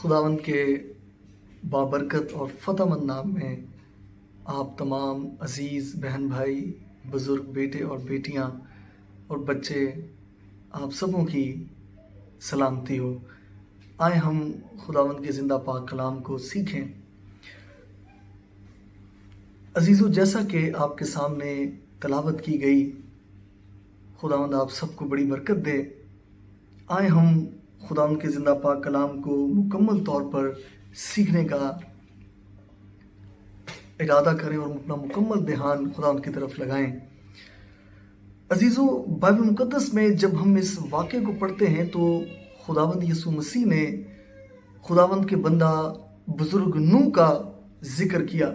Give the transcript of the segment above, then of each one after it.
خداوند کے بابرکت اور فتح مند نام میں آپ تمام عزیز بہن بھائی، بزرگ بیٹے اور بیٹیاں اور بچے، آپ سبوں کی سلامتی ہو۔ آئے ہم خداوند کے زندہ پاک کلام کو سیکھیں۔ عزیزو، جیسا کہ آپ کے سامنے تلاوت کی گئی، خداوند آپ سب کو بڑی برکت دے۔ آئے ہم خداوند کے زندہ پاک کلام کو مکمل طور پر سیکھنے کا ارادہ کریں اور اپنا مکمل دھیان خداوند کی طرف لگائیں۔ عزیزو، بائبل مقدس میں جب ہم اس واقعے کو پڑھتے ہیں تو خداوند یسوع مسیح نے خداوند کے بندہ بزرگ نوح کا ذکر کیا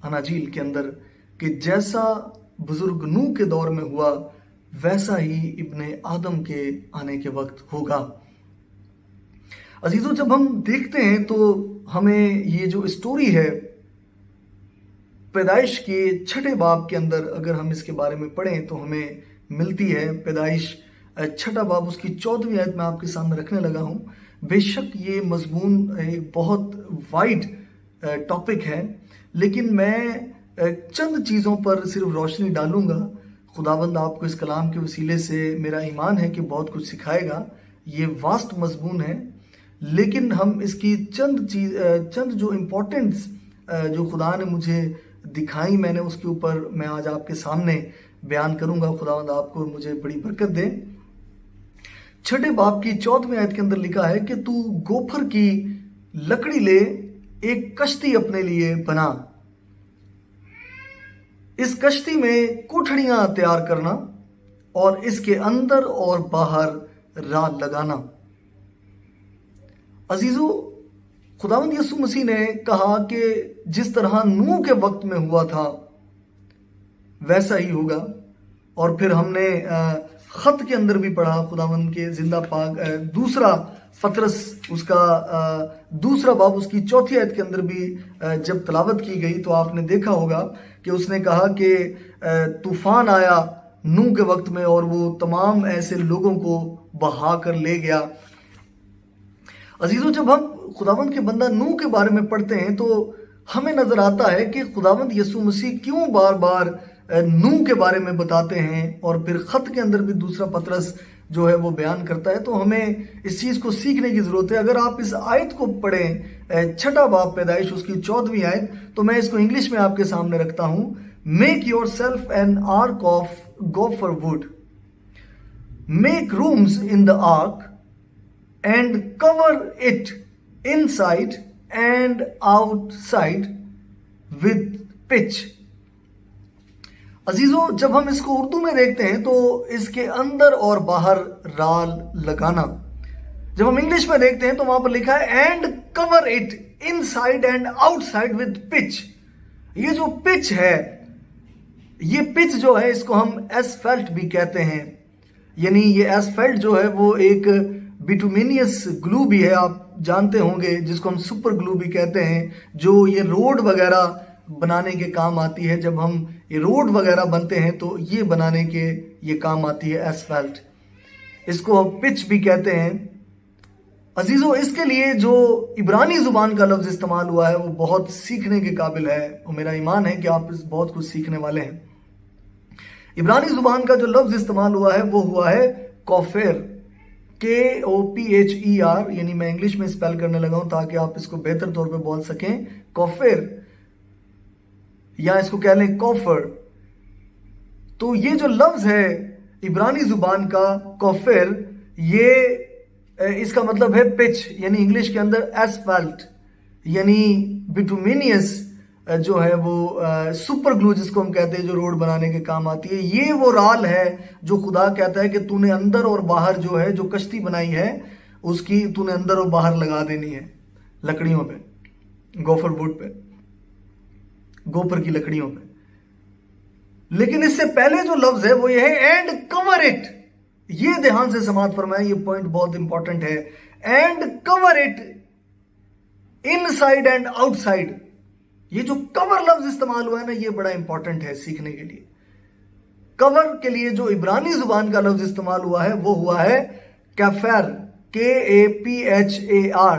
اناجیل کے اندر کہ جیسا بزرگ نوح کے دور میں ہوا ویسا ہی ابن آدم کے آنے کے وقت ہوگا۔ عزیزو، جب ہم دیکھتے ہیں تو ہمیں یہ جو اسٹوری ہے پیدائش کے 6 باب کے اندر، اگر ہم اس کے بارے میں پڑھیں تو ہمیں ملتی ہے۔ پیدائش 6 باب اس کی 14ویں آیت میں آپ کے سامنے رکھنے لگا ہوں۔ بے شک یہ مضمون ایک بہت وائڈ ٹاپک ہے، لیکن میں چند چیزوں پر صرف روشنی ڈالوں گا۔ خداوند آپ کو اس کلام کے وسیلے سے میرا ایمان ہے کہ بہت کچھ سکھائے گا۔ یہ واسٹ مضمون ہے، لیکن ہم اس کی چند جو امپورٹنس جو خدا نے مجھے دکھائی، میں نے اس کے اوپر میں آج آپ کے سامنے بیان کروں گا۔ خداوند آپ کو مجھے بڑی برکت دے۔ 6 باب کی 14ویں آیت کے اندر لکھا ہے کہ تو گوپھر کی لکڑی لے، ایک کشتی اپنے لیے بنا، اس کشتی میں کوٹھڑیاں تیار کرنا اور اس کے اندر اور باہر راہ لگانا۔ عزیزو، خداوند یسوع مسیح نے کہا کہ جس طرح نوح کے وقت میں ہوا تھا ویسا ہی ہوگا، اور پھر ہم نے خط کے اندر بھی پڑھا خداوند کے زندہ پاک دوسرا پطرس اس کا 2 باب اس کی 4 آیت کے اندر بھی جب تلاوت کی گئی تو آپ نے دیکھا ہوگا کہ اس نے کہا کہ طوفان آیا نوح کے وقت میں اور وہ تمام ایسے لوگوں کو بہا کر لے گیا۔ عزیزو، جب ہم خداوند کے بندہ نوح کے بارے میں پڑھتے ہیں تو ہمیں نظر آتا ہے کہ خداوند یسوع مسیح کیوں بار بار نوح کے بارے میں بتاتے ہیں، اور پھر خط کے اندر بھی 2 پطرس جو ہے وہ بیان کرتا ہے۔ تو ہمیں اس چیز کو سیکھنے کی ضرورت ہے۔ اگر آپ اس آیت کو پڑھیں 6 باب پیدائش اس کی 14ویں آیت، تو میں اس کو انگلش میں آپ کے سامنے رکھتا ہوں۔ Make yourself an ark of gopher wood, make rooms in the ark and cover it inside and outside with pitch۔ عزیزو، جب ہم اس کو اردو میں دیکھتے ہیں تو اس کے اندر اور باہر رال لگانا۔ جب ہم انگلش میں دیکھتے ہیں تو وہاں پر لکھا ہے and cover it inside and outside with pitch۔ یہ جو پچ ہے، یہ پچ جو ہے اس کو ہم ایسفلٹ بھی کہتے ہیں، یعنی یہ ایسفلٹ جو ہے وہ ایک بیٹومینیس گلو بھی ہے، آپ جانتے ہوں گے، جس کو ہم سپر گلو بھی کہتے ہیں، جو یہ روڈ وغیرہ بنانے کے کام آتی ہے۔ جب ہم یہ روڈ وغیرہ بنتے ہیں تو یہ بنانے کے یہ کام آتی ہے ایسفلٹ، اس کو ہم پچ بھی کہتے ہیں۔ عزیزو، اس کے لیے جو عبرانی زبان کا لفظ استعمال ہوا ہے وہ بہت سیکھنے کے قابل ہے، اور میرا ایمان ہے کہ آپ اس بہت کچھ سیکھنے والے ہیں۔ عبرانی زبان کا جو لفظ استعمال ہوا ہے وہ ہوا ہے کوفیر، KOPHER، یعنی میں انگلش میں اسپیل کرنے لگا ہوں تاکہ آپ اس کو بہتر طور پہ بول سکیں، کوفیر، یا اس کو کہہ لیں کوفر۔ تو یہ جو لفظ ہے عبرانی زبان کا کوفیر، یہ اس کا مطلب ہے پچ، یعنی انگلش کے اندر ایسفلٹ، یعنی بیٹومینیس جو ہے وہ سپر گلو جس کو ہم کہتے ہیں، جو روڈ بنانے کے کام آتی ہے۔ یہ وہ رال ہے جو خدا کہتا ہے کہ تو نے اندر اور باہر جو ہے جو کشتی بنائی ہے اس کی تو نے اندر اور باہر لگا دینی ہے، لکڑیوں پہ، گوفر ووڈ پہ، گوپر کی لکڑیوں پہ۔ لیکن اس سے پہلے جو لفظ ہے وہ یہ ہے اینڈ کور اٹ۔ یہ دھیان سے سماعت فرمائیں، یہ پوائنٹ بہت امپورٹنٹ ہے۔ And cover it inside and outside. یہ جو کور لفظ استعمال ہوا ہے نا، یہ بڑا امپورٹنٹ ہے سیکھنے کے لیے۔ کور کے لیے جو عبرانی زبان کا لفظ استعمال ہوا ہے وہ ہوا ہے کیفر، KAPHAR،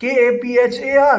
KAPHAR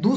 2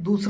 2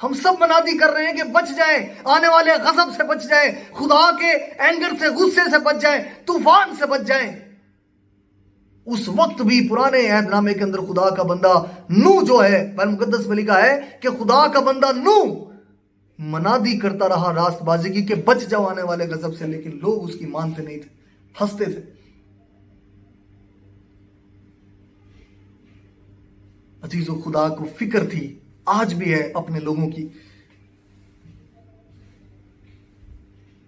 ہم سب منادی کر رہے ہیں کہ بچ جائیں، آنے والے غضب سے بچ جائیں، خدا کے اینگر سے، غصے سے بچ جائیں، طوفان سے بچ جائیں۔ اس وقت بھی پرانے عہد نامے کے اندر خدا کا بندہ نوح جو ہے، بائبل مقدس میں لکھا ہے کہ خدا کا بندہ نوح منادی کرتا رہا راست بازی کی کہ بچ جاؤ آنے والے غضب سے، لیکن لوگ اس کی مانتے نہیں تھے، ہنستے تھے۔ عزیزو، خدا کو فکر تھی، آج بھی ہے اپنے لوگوں کی،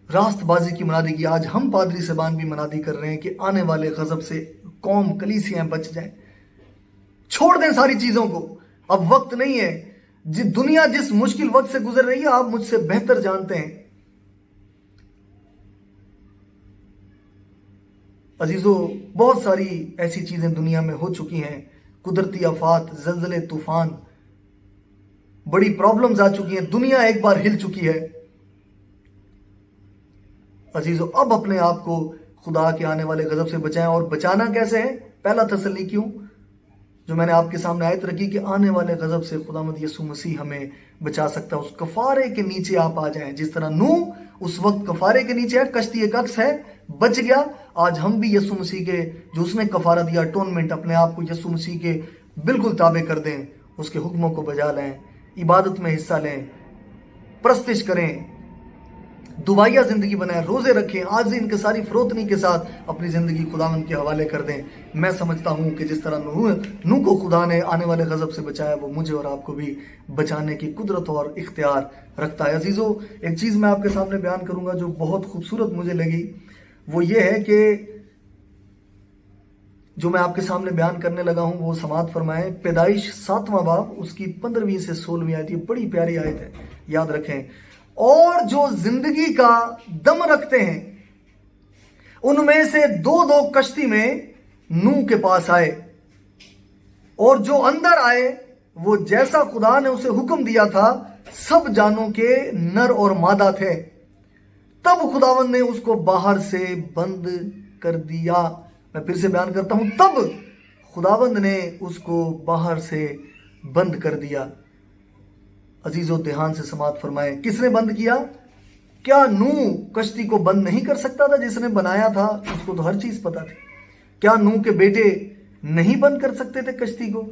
راست بازی کی منادی کی۔ آج ہم پادری صاحبان بھی منادی کر رہے ہیں کہ آنے والے غضب سے قوم، کلیسیاں بچ جائیں، چھوڑ دیں ساری چیزوں کو۔ اب وقت نہیں ہے، دنیا جس مشکل وقت سے گزر رہی ہے آپ مجھ سے بہتر جانتے ہیں۔ عزیزو، بہت ساری ایسی چیزیں دنیا میں ہو چکی ہیں، قدرتی آفات، زلزلے، طوفان، بڑی پرابلمز آ چکی ہیں، دنیا ایک بار ہل چکی ہے۔ عزیزو، اب اپنے آپ کو خدا کے آنے والے غضب سے بچائیں، اور بچانا کیسے ہے؟ پہلا تسلی جو میں نے آپ کے سامنے آیت رکھی کہ آنے والے غضب سے خداوند یسوع مسیح ہمیں بچا سکتا ہے۔ اس کفارے کے نیچے آپ آ جائیں، جس طرح نوح اس وقت کفارے کے نیچے ہے، کشتی ایک عکس ہے، بچ گیا۔ آج ہم بھی یسوع مسیح کے، جو اس نے کفارہ دیا، اٹونمنٹ، اپنے آپ کو یسوع مسیح کے بالکل تابع کر دیں، اس کے حکموں کو بجا لیں، عبادت میں حصہ لیں، پرستش کریں، دعائیہ زندگی بنائیں، روزے رکھیں، عاجزی انکساری فروتنی کے ساتھ اپنی زندگی خداوند کے حوالے کر دیں۔ میں سمجھتا ہوں کہ جس طرح نوح کو خدا نے آنے والے غضب سے بچایا، وہ مجھے اور آپ کو بھی بچانے کی قدرت اور اختیار رکھتا ہے۔ عزیزو، ایک چیز میں آپ کے سامنے بیان کروں گا جو بہت خوبصورت مجھے لگی، وہ یہ ہے کہ جو میں آپ کے سامنے بیان کرنے لگا ہوں وہ سماعت فرمائیں۔ پیدائش 7واں باب، اس کی 15ویں سے 16ویں آیت، یہ بڑی پیاری آیت ہے، یاد رکھیں۔ اور جو زندگی کا دم رکھتے ہیں ان میں سے دو کشتی میں نوح کے پاس آئے، اور جو اندر آئے وہ جیسا خدا نے اسے حکم دیا تھا، سب جانوں کے نر اور مادہ تھے۔ تب خداوند نے اس کو باہر سے بند کر دیا۔ میں پھر سے بیان کرتا ہوں، تب خداوند نے اس کو باہر سے بند کر دیا۔ عزیزو، دھیان سے سماعت فرمائے، کس نے بند کیا؟ کیا نوح کشتی کو بند نہیں کر سکتا تھا؟ جس نے بنایا تھا اس کو تو ہر چیز پتا تھی۔ کیا نوح کے بیٹے نہیں بند کر سکتے تھے کشتی کو؟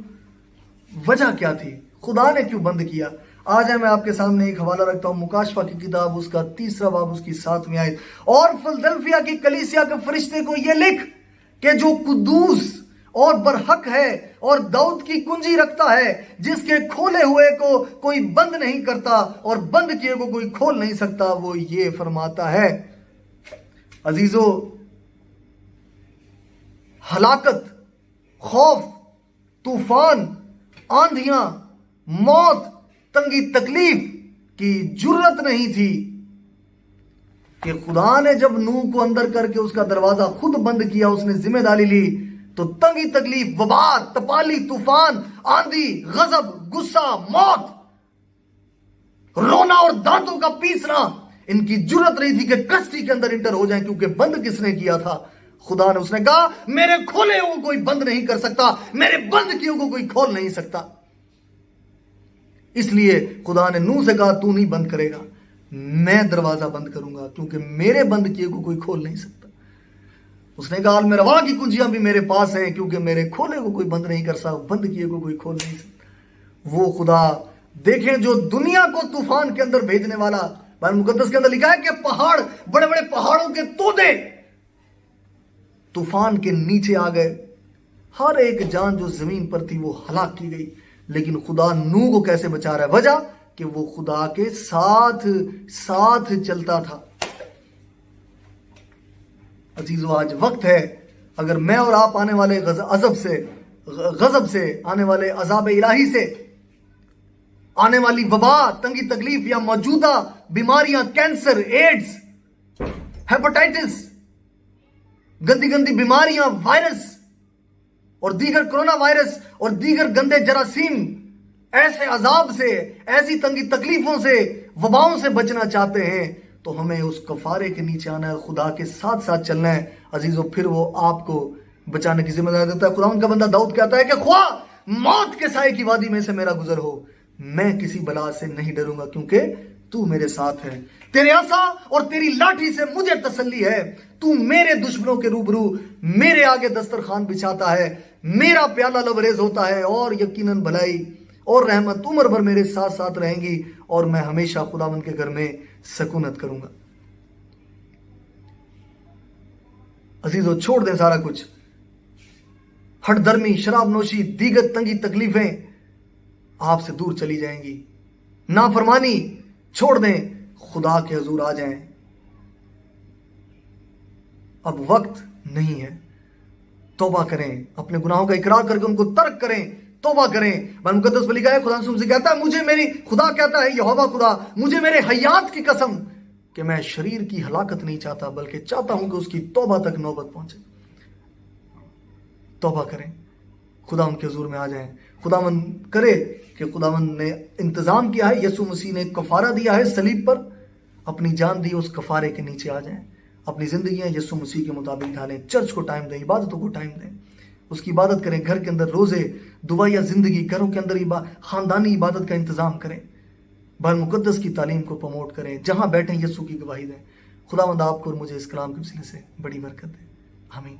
وجہ کیا تھی؟ خدا نے کیوں بند کیا؟ آج میں آپ کے سامنے ایک حوالہ رکھتا ہوں، مکاشفہ کی کتاب، اس کا 3 باب، اس کی 7ویں آیت۔ اور فلدلفیا کی کلیسیا کے فرشتے کو یہ لکھ کہ جو قدوس اور برحق ہے اور داؤد کی کنجی رکھتا ہے، جس کے کھولے ہوئے کو کوئی بند نہیں کرتا اور بند کیے کو کوئی کھول نہیں سکتا، وہ یہ فرماتا ہے۔ عزیزو، ہلاکت، خوف، طوفان، آندھیاں، موت، تنگی تکلیف کی جرت نہیں تھی کہ خدا نے جب نوح کو اندر کر کے اس کا دروازہ خود بند کیا، اس نے ذمہ داری لی، تو تنگی تکلیف، وبا، تپالی، طوفان، آندھی، غضب، غصہ، موت، رونا اور دانتوں کا پیسنا، ان کی جرت نہیں تھی کہ کشتی کے اندر انٹر ہو جائیں، کیونکہ بند کس نے کیا تھا؟ خدا نے۔ اس نے کہا میرے کھولے ہوں کوئی بند نہیں کر سکتا، میرے بند کیوں کو کوئی کھول نہیں سکتا۔ اس لیے خدا نے نوح سے کہا تو نہیں بند کرے گا، میں دروازہ بند کروں گا، کیونکہ میرے بند کیے کو کوئی کھول نہیں سکتا۔ اس نے کہا میرا کی کنجیاں بھی میرے پاس ہیں، کیونکہ میرے کھولے کو کوئی بند نہیں کر سکتا، بند کیے کو کوئی کھول نہیں سکتا۔ وہ خدا دیکھیں جو دنیا کو طوفان کے اندر بھیجنے والا، بائبل مقدس کے اندر لکھا ہے کہ پہاڑ، بڑے بڑے پہاڑوں کے تودے طوفان کے نیچے آ گئے، ہر ایک جان جو زمین پر تھی وہ ہلاک کی گئی، لیکن خدا نوح کو کیسے بچا رہا ہے؟ وجہ کہ وہ خدا کے ساتھ چلتا تھا۔ عزیزو، آج وقت ہے، اگر میں اور آپ آنے والے غضب سے، آنے والے عذاب الہی سے، آنے والی وبا، تنگی تکلیف یا موجودہ بیماریاں، کینسر، ایڈز، ہیپاٹائٹس، گندی بیماریاں، وائرس اور دیگر کرونا وائرس اور دیگر گندے جراثیم، ایسے عذاب سے، ایسی تنگی تکلیفوں سے، وباؤں سے بچنا چاہتے ہیں، تو ہمیں اس کفارے کے نیچے آنا ہے، خدا کے ساتھ چلنا ہے۔ عزیزو، پھر وہ آپ کو بچانے کی ذمہ داری دیتا ہے۔ خدا کا بندہ داؤد کہتا ہے کہ خواہ موت کے سائے کی وادی میں سے میرا گزر ہو، میں کسی بلا سے نہیں ڈروں گا کیونکہ تو میرے ساتھ ہے. تیرے عصا اور تیری لاٹھی سے مجھے تسلی ہے. تو میرے دشمنوں کے روبرو میرے آگے دسترخوان بچھاتا ہے. میرا پیالہ لبریز ہوتا ہے اور یقیناً بھلائی اور رحمت عمر بھر میرے ساتھ ساتھ رہیں گی اور میں ہمیشہ خداوند کے گھر میں سکونت کروں گا. عزیزو چھوڑ دیں سارا کچھ. ہٹ درمی، شراب نوشی، دیگر تنگی تکلیفیں آپ سے دور چلی جائیں گی. نافرمانی چھوڑ دیں، خدا کے حضور آ جائیں. اب وقت نہیں ہے. توبہ کریں، اپنے گناہوں کا اقرار کر کے ان کو ترک کریں، توبہ کریں. بائبل مقدس میں لکھا ہے، خدا سے کہتا ہے خدا کہتا ہے، یہوہ خدا مجھے میرے حیات کی قسم کہ میں شریر کی ہلاکت نہیں چاہتا بلکہ چاہتا ہوں کہ اس کی توبہ تک نوبت پہنچے. توبہ کریں، خدا ان کے حضور میں آ جائیں. خداوند کرے کہ خداوند نے انتظام کیا ہے، یسوع مسیح نے کفارہ دیا ہے صلیب پر، اپنی جان دی، اس کفارے کے نیچے آ جائیں. اپنی زندگیاں یسوع مسیح کے مطابق ڈھالیں. چرچ کو ٹائم دیں، عبادتوں کو ٹائم دیں، اس کی عبادت کریں. گھر کے اندر روزے، دعائیہ زندگی، گھروں کے اندر خاندانی عبادت کا انتظام کریں. بائبل مقدس کی تعلیم کو پروموٹ کریں. جہاں بیٹھیں یسوع کی گواہی دیں. خداوند آپ کو اور مجھے اس کلام کے وسیلے سے بڑی برکت دے. آمین.